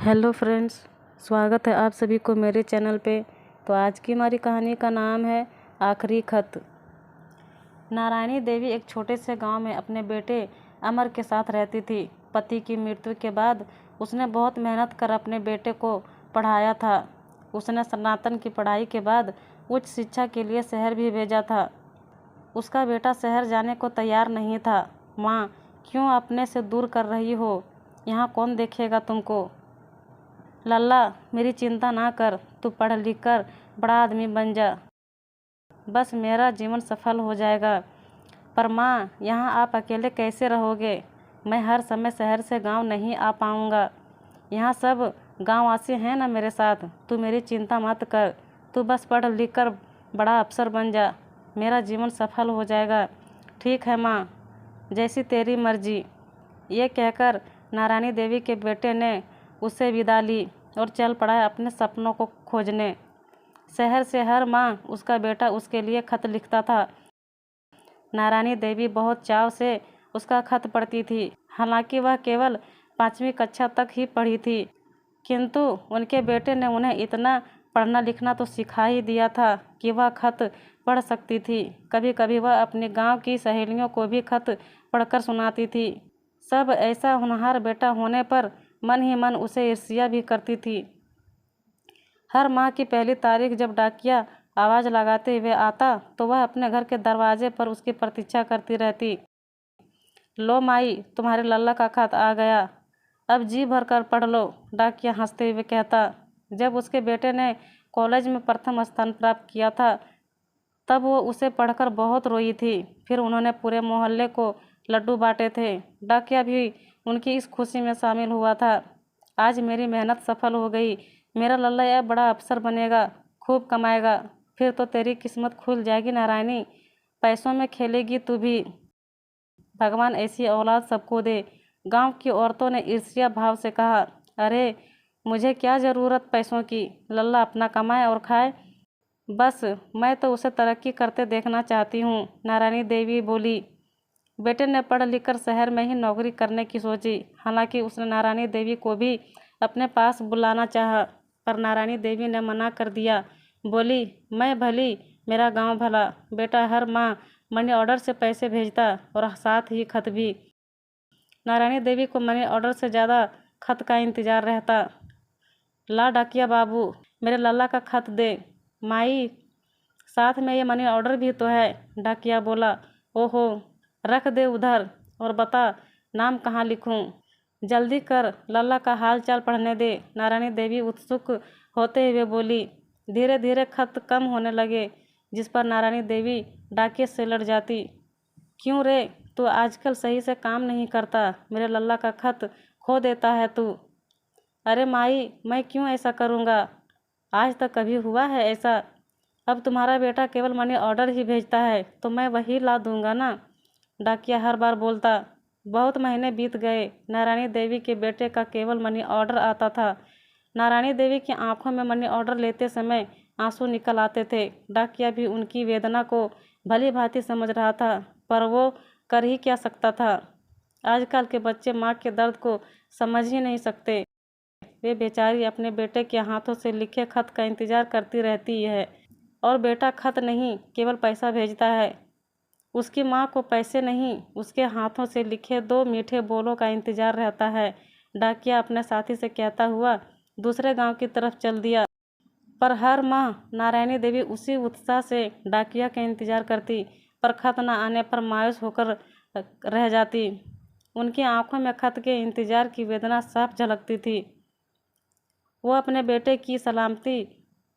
Hello friends, स्वागत है आप सभी को मेरे चैनल पे। तो आज की हमारी कहानी का नाम है आखिरी खत। नारायणी देवी एक छोटे से गांव में अपने बेटे अमर के साथ रहती थी। पति की मृत्यु के बाद उसने बहुत मेहनत कर अपने बेटे को पढ़ाया था। उसने स्नातन की पढ़ाई के बाद उच्च शिक्षा के लिए शहर भी भेजा था। उसका बेटा शहर जाने को तैयार नहीं था। माँ, क्यों अपने से दूर कर रही हो? यहाँ कौन देखेगा तुमको? लल्ला, मेरी चिंता ना कर, तू पढ़ लिख कर बड़ा आदमी बन जा, बस मेरा जीवन सफल हो जाएगा। पर माँ, यहाँ आप अकेले कैसे रहोगे? मैं हर समय शहर से गांव नहीं आ पाऊँगा। यहाँ सब गांववासी हैं ना मेरे साथ। तू मेरी चिंता मत कर, तू बस पढ़ लिख कर बड़ा अफसर बन जा, मेरा जीवन सफल हो जाएगा। ठीक है माँ, जैसी तेरी मर्जी। ये कहकर नारायणी देवी के बेटे ने उसे विदा ली और चल पड़ा अपने सपनों को खोजने। शहर से हर माह उसका बेटा उसके लिए खत लिखता था। नारायणी देवी बहुत चाव से उसका खत पढ़ती थी। हालांकि वह केवल 5वीं कक्षा तक ही पढ़ी थी, किंतु उनके बेटे ने उन्हें इतना पढ़ना लिखना तो सिखा ही दिया था कि वह खत पढ़ सकती थी। कभी कभी वह अपने गांव की सहेलियों को भी खत पढ़कर सुनाती थी। सब ऐसा होनहार बेटा होने पर मन ही मन उसे ईर्ष्या भी करती थी। हर माह की पहली तारीख जब डाकिया आवाज़ लगाते हुए आता तो वह अपने घर के दरवाजे पर उसकी प्रतीक्षा करती रहती। लो माई, तुम्हारे लल्ला का खत आ गया, अब जी भर कर पढ़ लो, डाकिया हंसते हुए कहता। जब उसके बेटे ने कॉलेज में प्रथम स्थान प्राप्त किया था तब वो उसे पढ़कर बहुत रोई थी। फिर उन्होंने पूरे मोहल्ले को लड्डू बांटे थे। डाकिया भी उनकी इस खुशी में शामिल हुआ था। आज मेरी मेहनत सफल हो गई, मेरा लल्ला यह बड़ा अफसर बनेगा, खूब कमाएगा, फिर तो तेरी किस्मत खुल जाएगी नारायणी, पैसों में खेलेगी तू भी। भगवान ऐसी औलाद सबको दे। गांव की औरतों ने ईर्ष्या भाव से कहा। अरे, मुझे क्या ज़रूरत पैसों की, लल्ला अपना कमाए और खाए, बस मैं तो उसे तरक्की करते देखना चाहती हूँ, नारायणी देवी बोली। बेटे ने पढ़ लिख कर शहर में ही नौकरी करने की सोची। हालांकि उसने नारायणी देवी को भी अपने पास बुलाना चाहा, पर नारायणी देवी ने मना कर दिया। बोली, मैं भली, मेरा गांव भला। बेटा हर माह मनी ऑर्डर से पैसे भेजता और साथ ही खत भी। नारायणी देवी को मनी ऑर्डर से ज़्यादा खत का इंतज़ार रहता। ला डाकिया बाबू, मेरे लल्ला का खत दे। माई, साथ में ये मनी ऑर्डर भी तो है, डाकिया बोला। ओहो, रख दे उधर और बता नाम कहाँ लिखूं? जल्दी कर, लल्ला का हाल चाल पढ़ने दे, नारायणी देवी उत्सुक होते हुए बोली। धीरे धीरे खत कम होने लगे, जिस पर नारायणी देवी डाकिए से लड़ जाती। क्यों रे, तू आजकल सही से काम नहीं करता, मेरे लल्ला का खत खो देता है तू। अरे माई, मैं क्यों ऐसा करूँगा, आज तक कभी हुआ है ऐसा? अब तुम्हारा बेटा केवल मनी ऑर्डर ही भेजता है तो मैं वही ला दूंगा ना, डाकिया हर बार बोलता। बहुत महीने बीत गए, नारायणी देवी के बेटे का केवल मनी ऑर्डर आता था। नारायणी देवी की आंखों में मनी ऑर्डर लेते समय आंसू निकल आते थे। डाकिया भी उनकी वेदना को भली भांति समझ रहा था, पर वो कर ही क्या सकता था। आजकल के बच्चे माँ के दर्द को समझ ही नहीं सकते। वे बेचारी अपने बेटे के हाथों से लिखे खत का इंतजार करती रहती है, और बेटा खत नहीं केवल पैसा भेजता है। उसकी माँ को पैसे नहीं, उसके हाथों से लिखे 2 मीठे बोलों का इंतजार रहता है, डाकिया अपने साथी से कहता हुआ दूसरे गांव की तरफ चल दिया। पर हर माह नारायणी देवी उसी उत्साह से डाकिया का इंतजार करती, पर खत न आने पर मायूस होकर रह जाती। उनकी आंखों में खत के इंतजार की वेदना साफ झलकती थी। वो अपने बेटे की सलामती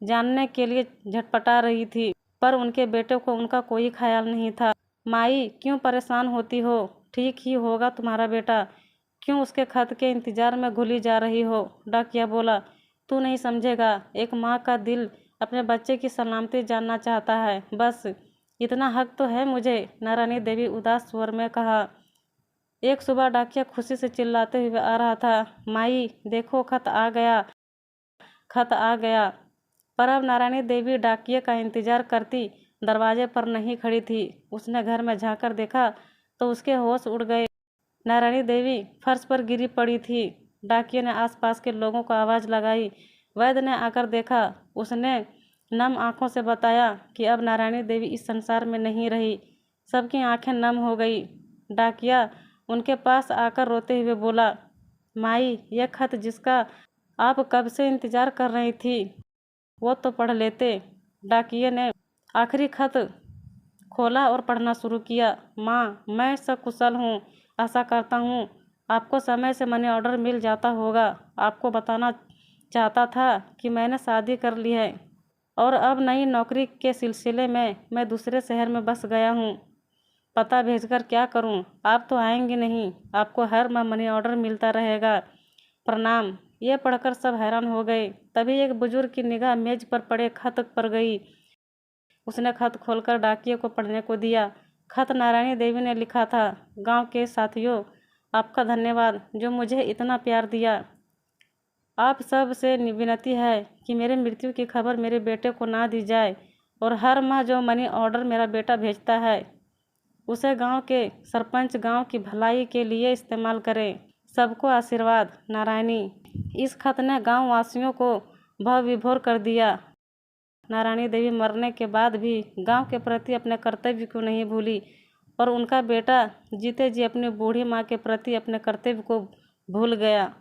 जानने के लिए झटपटा रही थी, पर उनके बेटे को उनका कोई ख्याल नहीं था। माई, क्यों परेशान होती हो? ठीक ही होगा तुम्हारा बेटा, क्यों उसके खत के इंतजार में घुली जा रही हो? डाकिया बोला। तू नहीं समझेगा, एक माँ का दिल अपने बच्चे की सलामती जानना चाहता है, बस इतना हक तो है मुझे, नारायणी देवी उदास स्वर में कहा। एक सुबह डाकिया खुशी से चिल्लाते हुए आ रहा था। माई देखो, खत आ गया, खत आ गया। पर अब नारायणी देवी डाकिये का इंतजार करती दरवाजे पर नहीं खड़ी थी। उसने घर में झांककर देखा तो उसके होश उड़ गए। नारायणी देवी फर्श पर गिरी पड़ी थी। डाकिये ने आसपास के लोगों को आवाज़ लगाई। वैद्य ने आकर देखा। उसने नम आंखों से बताया कि अब नारायणी देवी इस संसार में नहीं रही। सबकी आंखें नम हो गई। डाकिया उनके पास आकर रोते हुए बोला, माई, यह खत जिसका आप कब से इंतजार कर रही थी वो तो पढ़ लेते। डाकिये ने आखिरी खत खोला और पढ़ना शुरू किया। माँ, मैं सकुशल हूँ। आशा करता हूँ आपको समय से मनी ऑर्डर मिल जाता होगा। आपको बताना चाहता था कि मैंने शादी कर ली है और अब नई नौकरी के सिलसिले में मैं दूसरे शहर में बस गया हूँ। पता भेजकर क्या करूँ? आप तो आएंगे नहीं। आपको हर माह मनी ऑर्डर मिलता रहेगा। प्रणाम। ये पढ़कर सब हैरान हो गए। तभी एक बुजुर्ग की निगाह मेज पर पड़े खत पर गई। उसने खत खोलकर डाकिये को पढ़ने को दिया। खत नारायणी देवी ने लिखा था, गांव के साथियों, आपका धन्यवाद जो मुझे इतना प्यार दिया। आप सब से विनती है कि मेरे मृत्यु की खबर मेरे बेटे को ना दी जाए और हर माह जो मनी ऑर्डर मेरा बेटा भेजता है उसे गांव के सरपंच गांव की भलाई के लिए इस्तेमाल करें। सबको आशीर्वाद, नारायणी। इस खत ने गांव वासियों को भाव विभोर कर दिया। नारायणी देवी मरने के बाद भी गांव के प्रति अपने कर्तव्य को नहीं भूली और उनका बेटा जीते जी अपनी बूढ़ी माँ के प्रति अपने कर्तव्य को भूल गया।